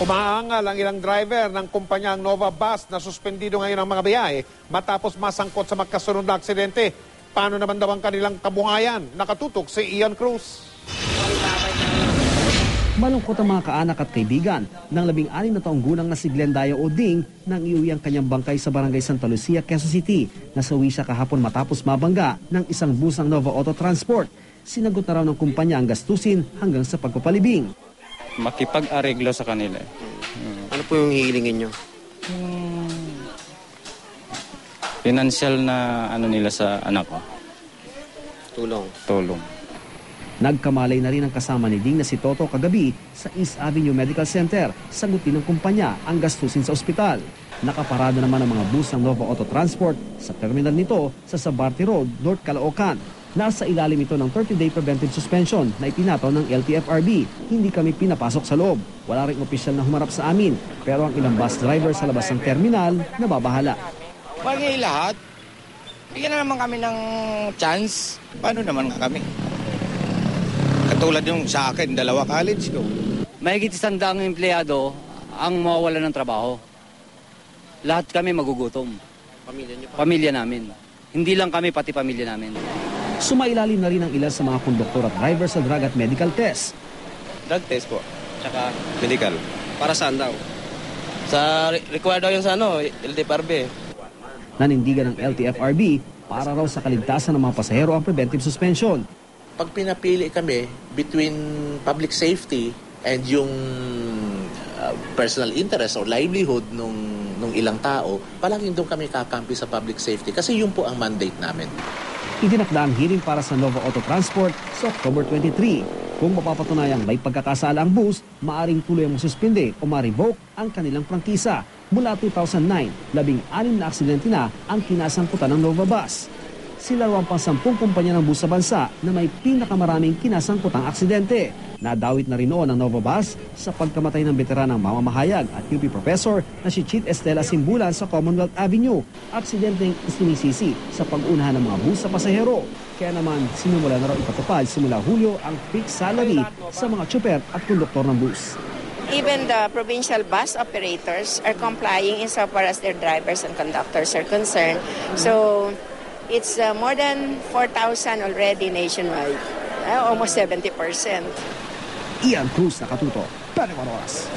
Umaangal ang ilang driver ng kumpanyang Nova Bus na suspendido ngayon ang mga biyahe matapos masangkot sa magkasunod na aksidente. Paano naman daw ang kanilang kabuhayan? Nakatutok si Ian Cruz. Malungkot ang mga kaanak at kaibigan ng 16 na taong gulang na si Glendayo Oding nang iuwi ang kanyang bangkay sa barangay Santa Lucia, Quezon City. Nasawi siya kahapon matapos mabangga ng isang busang Nova Auto Transport. Sinagot na raw ng kumpanya ang gastusin hanggang sa pagpapalibing. Makipag-areglo sa kanila. Ano po yung hihilingin nyo? Financial na nila sa anak ko. Tulong. Nagkamalay na rin ang kasama ni Ding na si Toto kagabi sa East Avenue Medical Center. Sagutin ng kumpanya ang gastusin sa ospital. Nakaparada naman ang mga bus ng Nova Auto Transport sa terminal nito sa Sabarte Road, North Caloocan. Nasa ilalim ito ng 30-day preventive suspension na ipinataw ng LTFRB. Hindi kami pinapasok sa loob. Wala ring opisyal na humarap sa amin. Pero ang ilang bus driver sa labas ng terminal nababahala. Bagay lahat. Bigyan na naman kami ng chance. Paano naman kami? Katulad yung sa akin, 2 college ko. Mahigit 100 empleyado ang mawawala ng trabaho. Lahat kami magugutom. Pamilya nyo pa? Pamilya namin. Hindi lang kami, pati pamilya namin. Sumailalim na rin ang ilan sa mga konduktor at driver sa drug at medical test. Drug test po. Tsaka, Medical. para saan daw? Sa required daw yung sa LTFRB. Nanindigan ng LTFRB para raw sa kaligtasan ng mga pasahero ang preventive suspension. Pag pinapili kami between public safety and yung personal interest or livelihood nung ilang tao, palaging doon kami kakampi sa public safety kasi yun po ang mandate namin. Itinakda ang hearing para sa Nova Auto Transport sa October 23. Kung mapapatunayang may pagkakasala ang bus, maaring tuloy ang masuspinde o ma-revoke ang kanilang prangkisa. Mula 2009, 16 na aksidente na ang kinasangkutan ng Nova Bus. Sila raw ang pang-10 kumpanya ng bus sa bansa na may pinakamaraming kinasangkutang aksidente. Nadawit na rin noon ang Nova Bus sa pagkamatay ng veteranang mamamahayag at UP professor na si Chief Estela Simbulan sa Commonwealth Avenue. Aksidenteng sinisisi sa pag-unahan ng mga bus sa pasahero. Kaya naman sinimula na raw ipatupad simula Hulyo ang fixed salary sa mga tsuper at konduktor ng bus. Even the provincial bus operators are complying insofar as their drivers and conductors are concerned. So it's more than 4,000 already nationwide, almost 70%. Ian Cruz, Nakatuto, 24 Oras.